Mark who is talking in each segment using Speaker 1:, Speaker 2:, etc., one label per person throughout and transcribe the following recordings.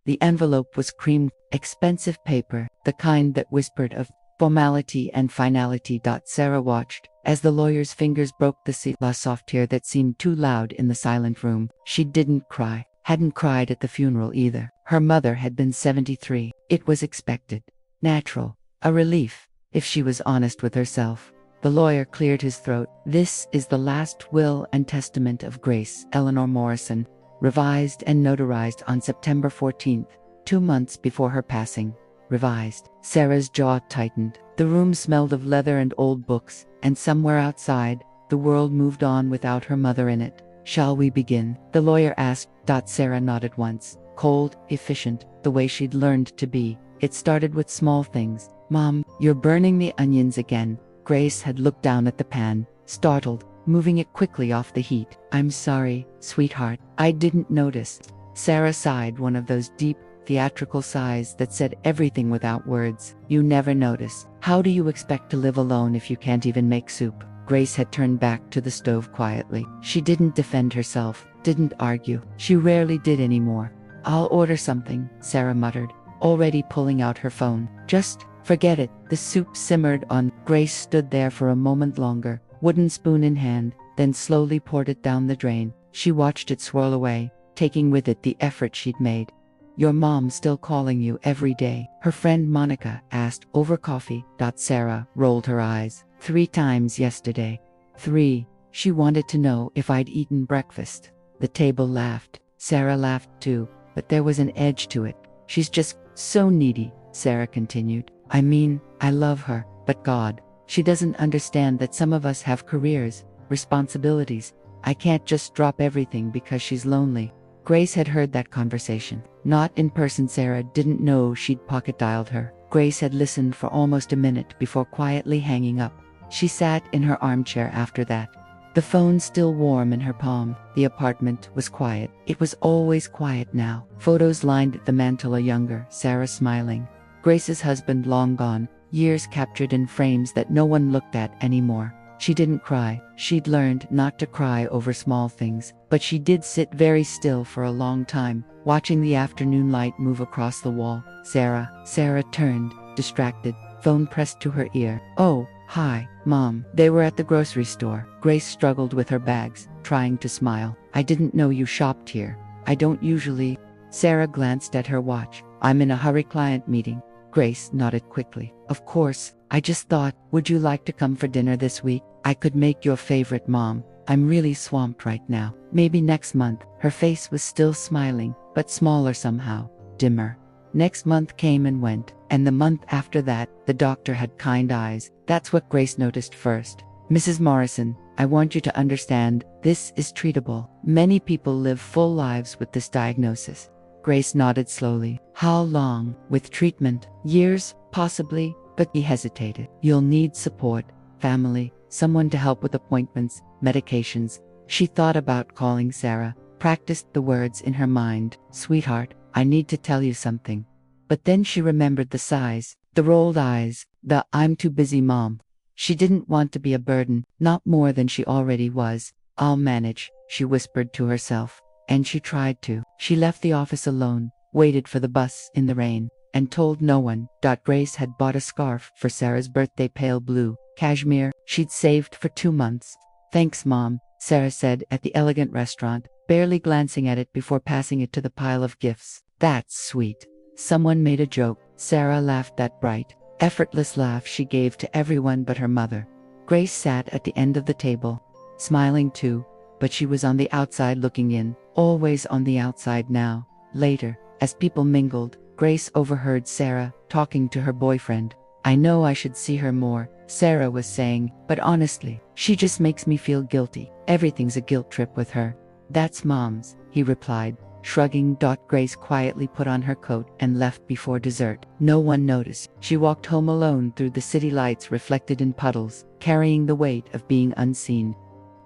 Speaker 1: The envelope was cream, expensive paper, the kind that whispered of formality and finality. Sarah watched as the lawyer's fingers broke the seal, a soft tear that seemed too loud in the silent room. She didn't cry, hadn't cried at the funeral either. Her mother had been 73. It was expected, natural, a relief, if she was honest with herself. The lawyer cleared his throat. This is the last will and testament of Grace Eleanor Morrison, revised and notarized on September 14th, 2 months before her passing. Revised. Sarah's jaw tightened. The room smelled of leather and old books, and somewhere outside, the world moved on without her mother in it. Shall we begin? The lawyer asked. Sarah nodded once. Cold, efficient, the way she'd learned to be. It started with small things. Mom, you're burning the onions again. Grace had looked down at the pan, startled, moving it quickly off the heat. I'm sorry, sweetheart. I didn't notice. Sarah sighed, one of those deep, theatrical sighs that said everything without words. You never notice. How do you expect to live alone if you can't even make soup? Grace had turned back to the stove quietly. She didn't defend herself, didn't argue. She rarely did anymore. I'll order something, Sarah muttered, already pulling out her phone. Just forget it. The soup simmered on. Grace stood there for a moment longer, wooden spoon in hand, then slowly poured it down the drain. She watched it swirl away, taking with it the effort she'd made. Your mom's still calling you every day? Her friend Monica asked. Over coffee. Sarah rolled her eyes. 3 times yesterday. 3. She wanted to know if I'd eaten breakfast. The table laughed. Sarah laughed too, but there was an edge to it. She's just so needy, Sarah continued. I mean, I love her, but God, she doesn't understand that some of us have careers, responsibilities. I can't just drop everything because she's lonely. Grace had heard that conversation. Not in person. Sarah didn't know she'd pocket-dialed her. Grace had listened for almost a minute before quietly hanging up. She sat in her armchair after that, the phone still warm in her palm. The apartment was quiet. It was always quiet now. Photos lined the mantel, a younger Sarah smiling. Grace's husband long gone, years captured in frames that no one looked at anymore. She didn't cry. She'd learned not to cry over small things, but she did sit very still for a long time, watching the afternoon light move across the wall. Sarah turned, distracted, phone pressed to her ear. Oh, hi, Mom. They were at the grocery store. Grace struggled with her bags, trying to smile. I didn't know you shopped here. I don't usually. Sarah glanced at her watch. I'm in a hurry, client meeting. Grace nodded quickly. Of course, I just thought, would you like to come for dinner this week? I could make your favorite, Mom. I'm really swamped right now. Maybe next month. Her face was still smiling, but smaller somehow, dimmer. Next month came and went, and the month after that, the doctor had kind eyes. That's what Grace noticed first. Mrs. Morrison, I want you to understand, this is treatable. Many people live full lives with this diagnosis. Grace nodded slowly. How long? With treatment? Years, possibly, but he hesitated. You'll need support, family, someone to help with appointments, medications. She thought about calling Sarah, practiced the words in her mind. Sweetheart, I need to tell you something. But then she remembered the sighs, the rolled eyes, the I'm too busy, Mom. She didn't want to be a burden, not more than she already was. I'll manage, she whispered to herself. And she tried to. She left the office alone, waited for the bus in the rain, and told no one. Grace had bought a scarf for Sarah's birthday, pale blue, cashmere, she'd saved for 2 months. Thanks, Mom, Sarah said at the elegant restaurant, barely glancing at it before passing it to the pile of gifts. That's sweet. Someone made a joke. Sarah laughed, that bright, effortless laugh she gave to everyone but her mother. Grace sat at the end of the table, smiling too, but she was on the outside looking in, always on the outside now. Later, as people mingled, Grace overheard Sarah talking to her boyfriend. I know I should see her more, Sarah was saying, but honestly, she just makes me feel guilty. Everything's a guilt trip with her. That's Mom's, he replied, shrugging. Grace quietly put on her coat and left before dessert. No one noticed. She walked home alone through the city lights reflected in puddles, carrying the weight of being unseen.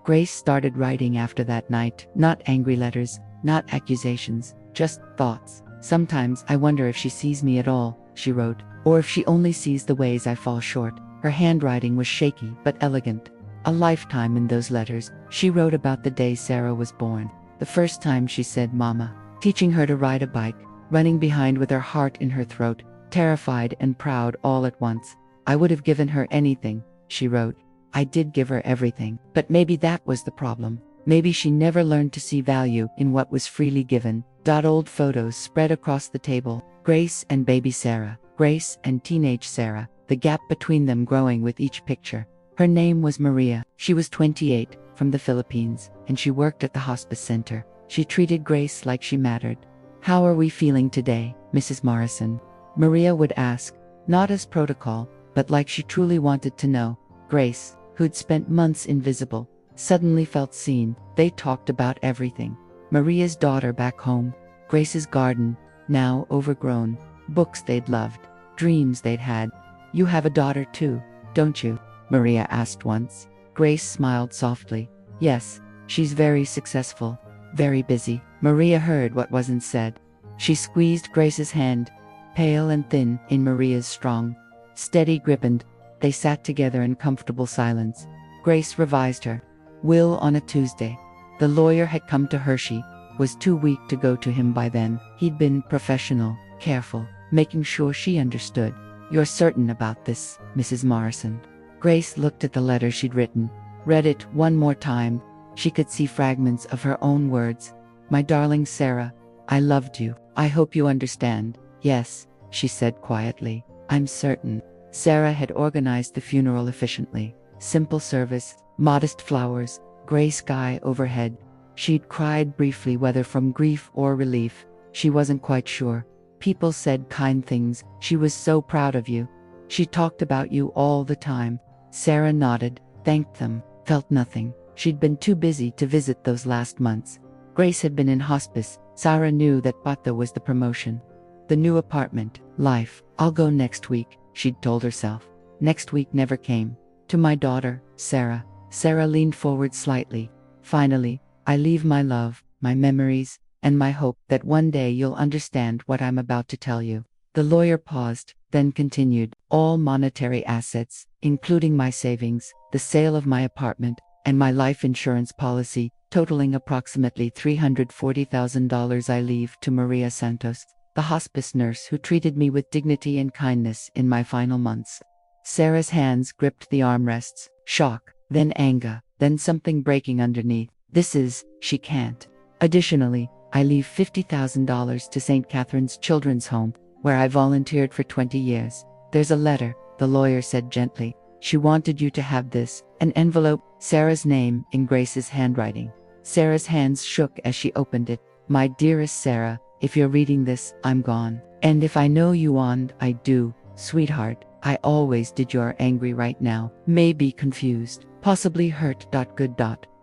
Speaker 1: Grace started writing after that night. Not angry letters, not accusations, just thoughts. Sometimes I wonder if she sees me at all, she wrote, or if she only sees the ways I fall short. Her handwriting was shaky but elegant. A lifetime in those letters. She wrote about the day Sarah was born, the first time she said mama, teaching her to ride a bike, running behind with her heart in her throat, terrified and proud all at once. I would have given her anything, she wrote. I did give her everything, but maybe that was the problem. Maybe she never learned to see value in what was freely given. Old photos spread across the table. Grace and baby Sarah, Grace and teenage Sarah, the gap between them growing with each picture. Her name was Maria. She was 28, from the Philippines, and she worked at the hospice center. She treated Grace like she mattered. How are we feeling today, Mrs. Morrison? Maria would ask, not as protocol, but like she truly wanted to know. Grace, who'd spent months invisible, suddenly felt seen. They talked about everything. Maria's daughter back home, Grace's garden, now overgrown, books they'd loved, dreams they'd had. You have a daughter too, don't you? Maria asked once. Grace smiled softly. Yes, she's very successful, very busy. Maria heard what wasn't said. She squeezed Grace's hand, pale and thin in Maria's strong, steady grip, and they sat together in comfortable silence. Grace revised her will on a Tuesday. The lawyer had come to Hershey, was too weak to go to him by then. He'd been professional, careful, making sure she understood. You're certain about this, Mrs. Morrison? Grace looked at the letter she'd written, read it one more time. She could see fragments of her own words. My darling Sarah, I loved you. I hope you understand. Yes, she said quietly. I'm certain. Sarah had organized the funeral efficiently. Simple service, modest flowers, gray sky overhead. She'd cried briefly, whether from grief or relief. She wasn't quite sure. People said kind things. She was so proud of you. She talked about you all the time. Sarah nodded, thanked them, felt nothing. She'd been too busy to visit those last months. Grace had been in hospice. Sarah knew that Bata was the promotion. The new apartment, life. I'll go next week, she'd told herself. Next week never came. To my daughter, Sarah. Sarah leaned forward slightly. Finally, I leave my love, my memories, and my hope that one day you'll understand what I'm about to tell you. The lawyer paused, then continued. All monetary assets, including my savings, the sale of my apartment, and my life insurance policy, totaling approximately $340,000, I leave to Maria Santos, the hospice nurse who treated me with dignity and kindness in my final months. Sarah's hands gripped the armrests. Shock, then anger, then something breaking underneath. She can't. Additionally, I leave $50,000 to St. Catherine's Children's Home, where I volunteered for 20 years. There's a letter, the lawyer said gently. She wanted you to have this, an envelope, Sarah's name in Grace's handwriting. Sarah's hands shook as she opened it. My dearest Sarah, if you're reading this, I'm gone. And if I know you and I do, sweetheart, I always did. You're angry right now, maybe confused, possibly hurt. Good.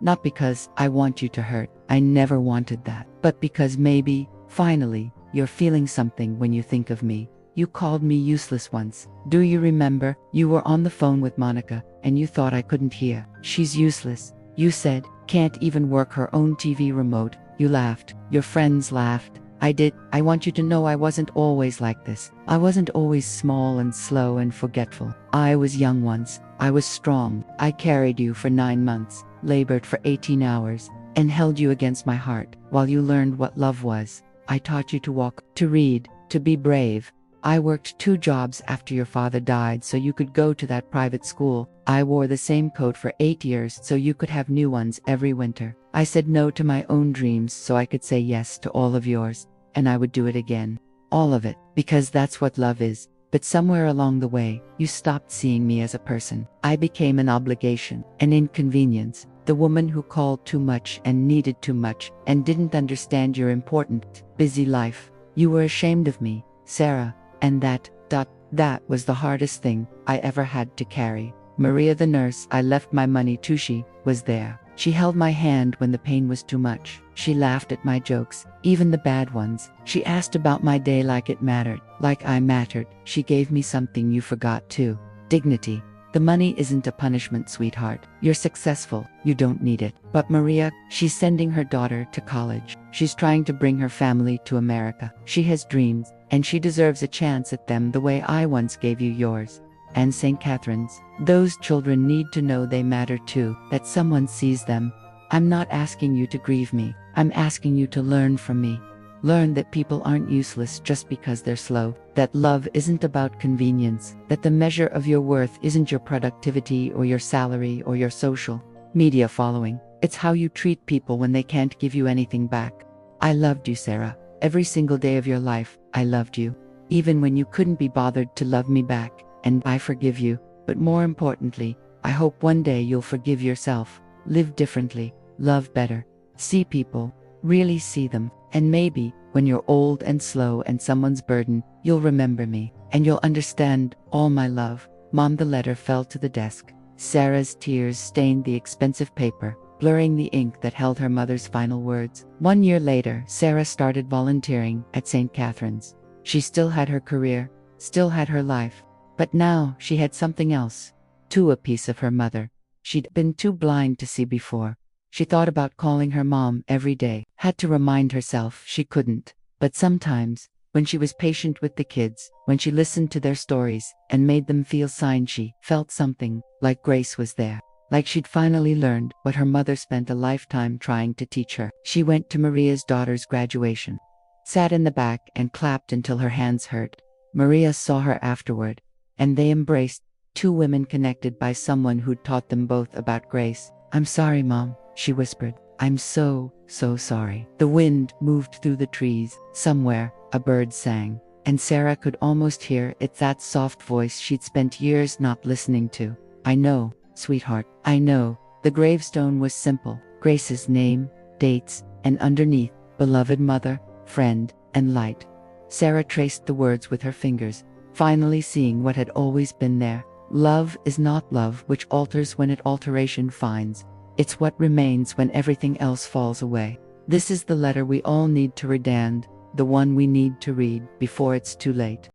Speaker 1: Not because I want you to hurt, I never wanted that, but because maybe, finally, you're feeling something when you think of me. You called me useless once. Do you remember? You were on the phone with Monica, and you thought I couldn't hear. She's useless. You said, can't even work her own TV remote. You laughed. Your friends laughed. I did. I want you to know I wasn't always like this. I wasn't always small and slow and forgetful. I was young once. I was strong. I carried you for 9 months, labored for 18 hours, and held you against my heart while you learned what love was. I taught you to walk, to read, to be brave. I worked 2 jobs after your father died so you could go to that private school. I wore the same coat for 8 years so you could have new ones every winter. I said no to my own dreams so I could say yes to all of yours. And I would do it again. All of it, because that's what love is. But somewhere along the way, you stopped seeing me as a person. I became an obligation, an inconvenience, the woman who called too much and needed too much and didn't understand your important, busy life. You were ashamed of me, Sarah, and that was the hardest thing I ever had to carry. Maria the nurse I left my money to, she was there. She held my hand when the pain was too much. She laughed at my jokes, even the bad ones. She asked about my day like it mattered, like I mattered. She gave me something you forgot too. Dignity. The money isn't a punishment, sweetheart. You're successful. You don't need it. But Maria, she's sending her daughter to college. She's trying to bring her family to America. She has dreams, and she deserves a chance at them the way I once gave you yours. And St. Catherine's. Those children need to know they matter too, that someone sees them. I'm not asking you to grieve me. I'm asking you to learn from me. Learn that people aren't useless just because they're slow, that love isn't about convenience, that the measure of your worth isn't your productivity or your salary or your social media following. It's how you treat people when they can't give you anything back. I loved you, Sarah. Every single day of your life, I loved you. Even when you couldn't be bothered to love me back, and I forgive you. But more importantly, I hope one day you'll forgive yourself, live differently, love better, see people, really see them, and maybe, when you're old and slow and someone's burden, you'll remember me, and you'll understand all my love. Mom, the letter fell to the desk. Sarah's tears stained the expensive paper, blurring the ink that held her mother's final words. 1 year later, Sarah started volunteering at St. Catherine's. She still had her career, still had her life, but now she had something else. Too, a piece of her mother she'd been too blind to see before. She thought about calling her mom every day, had to remind herself she couldn't. But sometimes, when she was patient with the kids, when she listened to their stories and made them feel seen, she felt something, like Grace was there. Like she'd finally learned what her mother spent a lifetime trying to teach her. She went to Maria's daughter's graduation, sat in the back and clapped until her hands hurt. Maria saw her afterward, and they embraced, two women connected by someone who'd taught them both about grace. "I'm sorry, Mom," she whispered. "I'm so sorry." The wind moved through the trees. Somewhere, a bird sang, and Sarah could almost hear it, that soft voice she'd spent years not listening to. "I know, sweetheart, I know." The gravestone was simple: Grace's name, dates, and underneath, "Beloved mother, friend, and light." Sarah traced the words with her fingers, finally seeing what had always been there. Love is not love which alters when it alteration finds. It's what remains when everything else falls away. This is the letter we all need to read, and the one we need to read before it's too late.